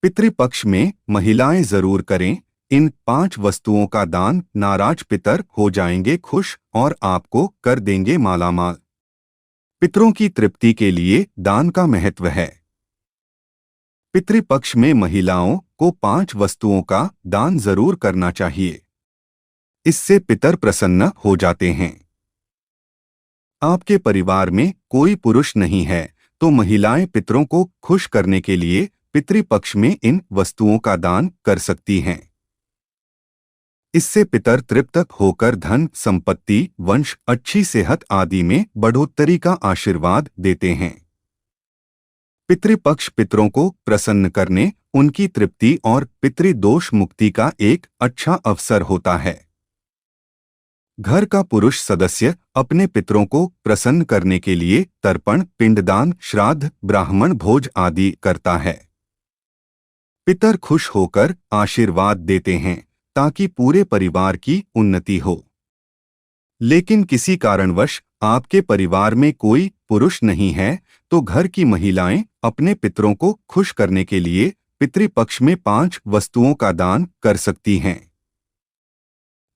पितृपक्ष में महिलाएं जरूर करें। इन 5 वस्तुओं का दान, नाराज पितर हो जाएंगे खुश और आपको कर देंगे मालामाल। पितरों की तृप्ति के लिए दान का महत्व है। पितृपक्ष में महिलाओं को 5 वस्तुओं का दान जरूर करना चाहिए। इससे पितर प्रसन्न हो जाते हैं। आपके परिवार में कोई पुरुष नहीं है तो महिलाएं पितरों को खुश करने के लिए पितृपक्ष में इन वस्तुओं का दान कर सकती हैं। इससे पितर तृप्त होकर धन, संपत्ति, वंश, अच्छी सेहत आदि में बढ़ोतरी का आशीर्वाद देते हैं। पितृपक्ष पितरों को प्रसन्न करने, उनकी तृप्ति और पितृदोष मुक्ति का एक अच्छा अवसर होता है। घर का पुरुष सदस्य अपने पितरों को प्रसन्न करने के लिए तर्पण, पिंडदान, श्राद्ध, ब्राह्मण भोज आदि करता है। पितर खुश होकर आशीर्वाद देते हैं ताकि पूरे परिवार की उन्नति हो। लेकिन किसी कारणवश आपके परिवार में कोई पुरुष नहीं है तो घर की महिलाएं अपने पितरों को खुश करने के लिए पितृपक्ष में 5 वस्तुओं का दान कर सकती हैं।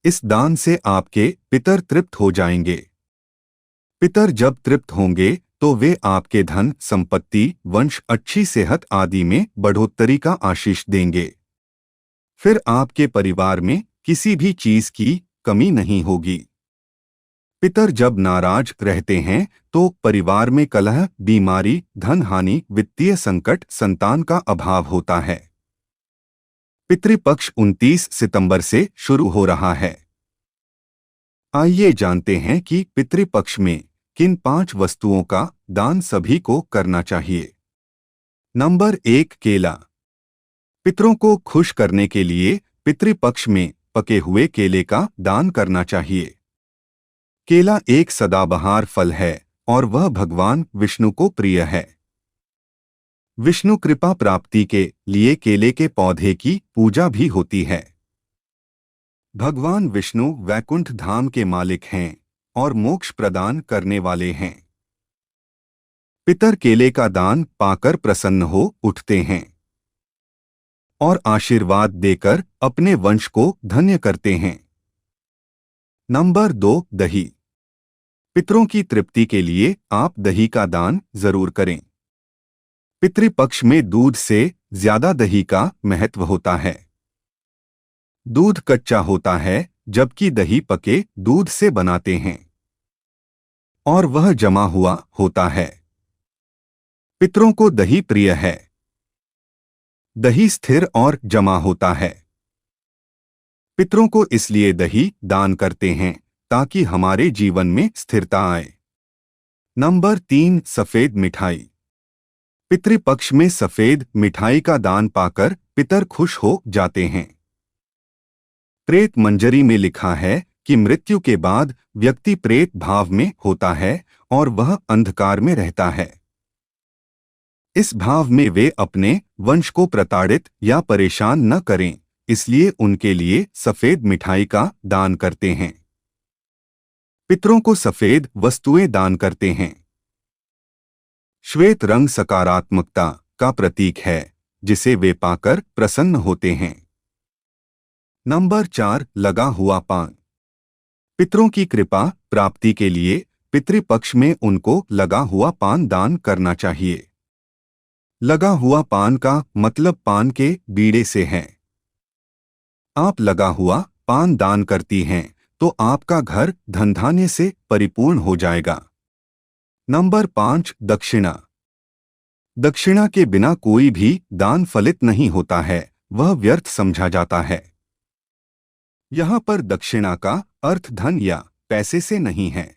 इस दान से आपके पितर तृप्त हो जाएंगे। पितर जब तृप्त होंगे तो वे आपके धन, संपत्ति, वंश, अच्छी सेहत आदि में बढ़ोतरी का आशीष देंगे। फिर आपके परिवार में किसी भी चीज की कमी नहीं होगी। पितर जब नाराज रहते हैं तो परिवार में कलह, बीमारी, धन हानि, वित्तीय संकट, संतान का अभाव होता है। पितृपक्ष 29 सितंबर से शुरू हो रहा है। आइए जानते हैं कि पितृपक्ष में किन 5 वस्तुओं का दान सभी को करना चाहिए। नंबर 1, केला। पितरों को खुश करने के लिए पितृपक्ष में पके हुए केले का दान करना चाहिए। केला एक सदाबहार फल है और वह भगवान विष्णु को प्रिय है। विष्णु कृपा प्राप्ति के लिए केले के पौधे की पूजा भी होती है। भगवान विष्णु वैकुंठ धाम के मालिक हैं और मोक्ष प्रदान करने वाले हैं। पितर केले का दान पाकर प्रसन्न हो उठते हैं और आशीर्वाद देकर अपने वंश को धन्य करते हैं। नंबर 2, दही। पितरों की तृप्ति के लिए आप दही का दान जरूर करें। पितृपक्ष में दूध से ज्यादा दही का महत्व होता है। दूध कच्चा होता है जबकि दही पके दूध से बनाते हैं और वह जमा हुआ होता है। पितरों को दही प्रिय है। दही स्थिर और जमा होता है। पितरों को इसलिए दही दान करते हैं ताकि हमारे जीवन में स्थिरता आए। नंबर 3, सफेद मिठाई। पितृपक्ष में सफेद मिठाई का दान पाकर पितर खुश हो जाते हैं। प्रेत मंजरी में लिखा है कि मृत्यु के बाद व्यक्ति प्रेत भाव में होता है और वह अंधकार में रहता है। इस भाव में वे अपने वंश को प्रताड़ित या परेशान न करें, इसलिए उनके लिए सफेद मिठाई का दान करते हैं। पितरों को सफेद वस्तुएं दान करते हैं। श्वेत रंग सकारात्मकता का प्रतीक है जिसे वे पाकर प्रसन्न होते हैं। नंबर 4, लगा हुआ पान। पितरों की कृपा प्राप्ति के लिए पितृपक्ष में उनको लगा हुआ पान दान करना चाहिए। लगा हुआ पान का मतलब पान के बीड़े से है। आप लगा हुआ पान दान करती हैं तो आपका घर धन-धान्य से परिपूर्ण हो जाएगा। नंबर 5, दक्षिणा। दक्षिणा के बिना कोई भी दान फलित नहीं होता है, वह व्यर्थ समझा जाता है। यहाँ पर दक्षिणा का अर्थ धन या पैसे से नहीं है।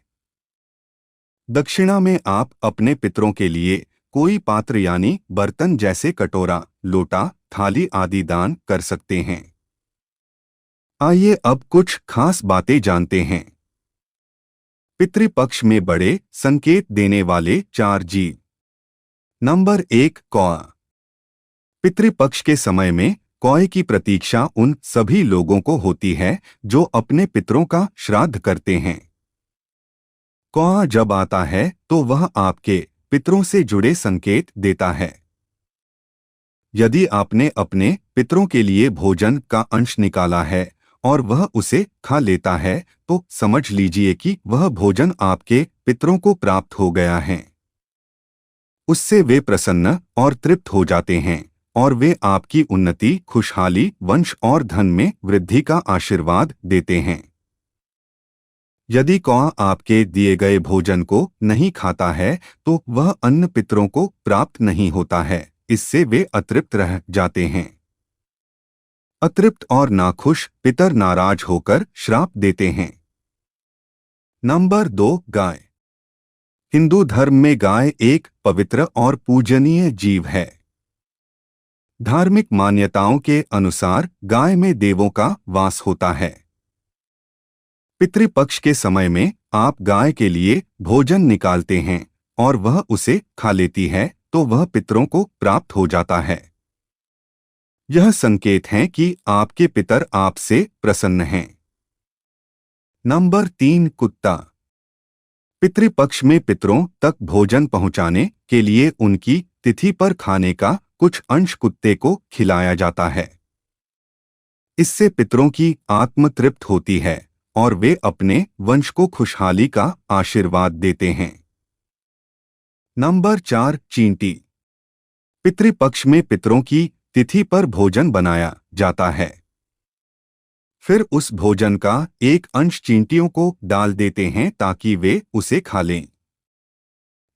दक्षिणा में आप अपने पितरों के लिए कोई पात्र यानी बर्तन जैसे कटोरा, लोटा, थाली आदि दान कर सकते हैं। आइए अब कुछ खास बातें जानते हैं। पितृपक्ष में बड़े संकेत देने वाले 4 जीव। नंबर 1, कौआ। पितृपक्ष के समय में कौए की प्रतीक्षा उन सभी लोगों को होती है जो अपने पितरों का श्राद्ध करते हैं। कौआ जब आता है तो वह आपके पितरों से जुड़े संकेत देता है। यदि आपने अपने पितरों के लिए भोजन का अंश निकाला है और वह उसे खा लेता है, तो समझ लीजिए कि वह भोजन आपके पितरों को प्राप्त हो गया है। उससे वे प्रसन्न और तृप्त हो जाते हैं और वे आपकी उन्नति, खुशहाली, वंश और धन में वृद्धि का आशीर्वाद देते हैं। यदि कौआ आपके दिए गए भोजन को नहीं खाता है, तो वह अन्न पितरों को प्राप्त नहीं होता है। इससे वे अतृप्त रह जाते हैं। अतृप्त और नाखुश पितर नाराज होकर श्राप देते हैं। नंबर 2, गाय। हिंदू धर्म में गाय एक पवित्र और पूजनीय जीव है। धार्मिक मान्यताओं के अनुसार गाय में देवों का वास होता है। पितृपक्ष के समय में आप गाय के लिए भोजन निकालते हैं और वह उसे खा लेती है, तो वह पितरों को प्राप्त हो जाता है। यह संकेत है कि आपके पितर आपसे प्रसन्न हैं। नंबर 3, कुत्ता। पितृपक्ष में पितरों तक भोजन पहुंचाने के लिए उनकी तिथि पर खाने का कुछ अंश कुत्ते को खिलाया जाता है। इससे पितरों की आत्म तृप्त होती है और वे अपने वंश को खुशहाली का आशीर्वाद देते हैं। नंबर 4, चींटी। पितृपक्ष में पितरों की तिथि पर भोजन बनाया जाता है। फिर उस भोजन का एक अंश चींटियों को डाल देते हैं ताकि वे उसे खा लें।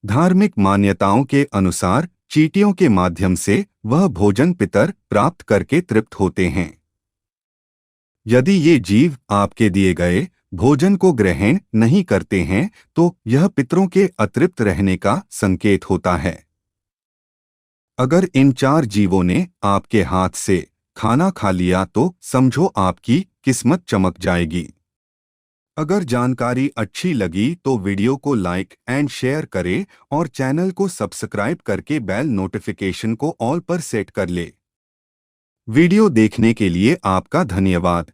धार्मिक मान्यताओं के अनुसार चींटियों के माध्यम से वह भोजन पितर प्राप्त करके तृप्त होते हैं। यदि ये जीव आपके दिए गए भोजन को ग्रहण नहीं करते हैं, तो यह पितरों के अतृप्त रहने का संकेत होता है। अगर इन 4 जीवों ने आपके हाथ से खाना खा लिया, तो समझो आपकी किस्मत चमक जाएगी। अगर जानकारी अच्छी लगी तो वीडियो को लाइक एंड शेयर करें और चैनल को सब्सक्राइब करके बेल नोटिफिकेशन को ऑल पर सेट कर ले। वीडियो देखने के लिए आपका धन्यवाद।